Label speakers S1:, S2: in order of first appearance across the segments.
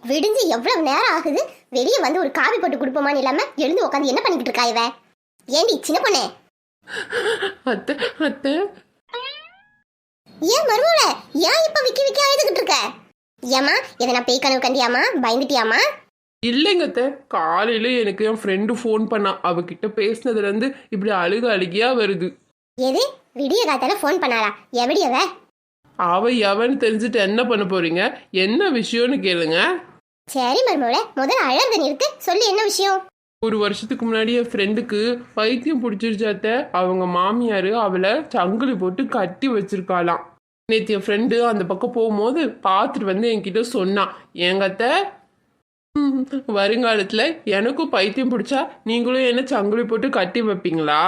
S1: விடிஞ்சு எவ்வளவு நேரம் ஆகுது, வெளியே வந்து ஒரு காபி போட்டு கொடுப்போமான்னு இல்லாம எழுந்து உட்காந்து என்ன பண்ணிக்கிட்டு இருக்கா இவ? ஏண்டி சின்ன பொண்ணே?
S2: அத்தை அத்தை
S1: ஏன் மருமோள, ஏன் இப்ப விக்கி விக்கி அழுதுகிட்டு இருக்க? ஏமா எதனா பேய் கனவு கண்டியாமா? பயந்துட்டியாமா?
S2: இல்லைங்க அத்தை, காலையில எனக்கு என் ஃப்ரெண்டு ஃபோன் பண்ணா. அவகிட்ட பேசினதுல இருந்து இப்படி அழுகியா வருது.
S1: எது விடிய காத்தால ஃபோன் பண்ணாளா? எவடி அவ?
S2: அவ எவன்னு தெரிஞ்சுட்டு என்ன பண்ண போறீங்க? என்ன விஷயம்னு கேளுங்க.
S1: சரி மருமோள, முதல்ல அழறத நிறுத்து, சொல்லு என்ன விஷயம்?
S2: ஒரு வருஷத்துக்கு முன்னாடி என் ஃப்ரெண்டுக்கு பைத்தியம் பிடிச்சிருச்சு அத்தை. அவங்க மாமியார் அவளை சங்கிலி போட்டு கட்டி வச்சிருக்காளாம். நேற்று என் ஃப்ரெண்டு அந்த பக்கம் போகும்போது பார்த்துட்டு வந்து என்கிட்ட சொன்னான், ஏங்க அத்தை, வருங்காலத்துல எனக்கும் பைத்தியம் பிடிச்சா நீங்களும் என்ன சங்கிலி போட்டு கட்டி வைப்பீங்களா?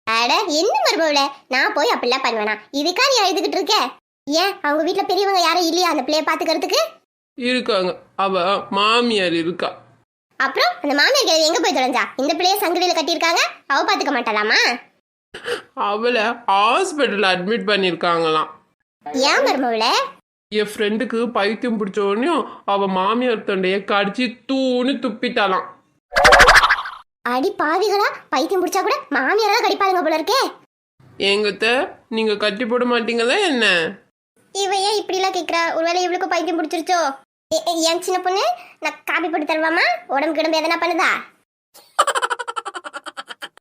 S1: அட என்ன மருமோள, நான் போய் அப்படிலாம் பண்ணுவேனா? இதுக்கா நீ அழுதுகிட்டு இருக்க? ஏன் அவங்க வீட்டுல பெரியவங்க யாரும் இல்லையா அந்த பிள்ளைய பாத்துக்கிறதுக்கு?
S2: இருக்காங்க, அவ மாமியார் இருக்கா.
S1: அப்புறம் அந்த மாமியார் கிழவி எங்க போய் தொலைஞ்சா? இந்த பிள்ளைய சங்கிலியில கட்டியிருக்காங்க, அவ பாத்துக்க மாட்டாளாமா?
S2: அவளை ஹாஸ்பிட்டல் அட்மிட் பண்ணிருக்காங்களாம்.
S1: ஏன் மருமோள?
S2: என் ஃப்ரெண்டுக்கு பைத்தியம் பிடிச்ச உடனே அவ மாமியார் தொண்டைய கடிச்சு தூணு துப்பிட்டாலாம்.
S1: அடி பாவிகளா, பைத்தியம் பிடிச்சா கூட மாமியாரா கடிப்பாளுங்க போல இருக்கே.
S2: எங்கத்த நீங்க கட்டி போட மாட்டீங்களா என்ன?
S1: இவ ஏன் இப்படி எல்லாம் கேக்குறா? ஒருவேளை இவளுக்கு பைத்தியம் பிடிச்சிருச்சோ? ஏன் சின்ன பொண்ணு, நான் காபி போட்டு தருவாமா? உடம்பு கிடம்பு எதனா பண்ணுதா?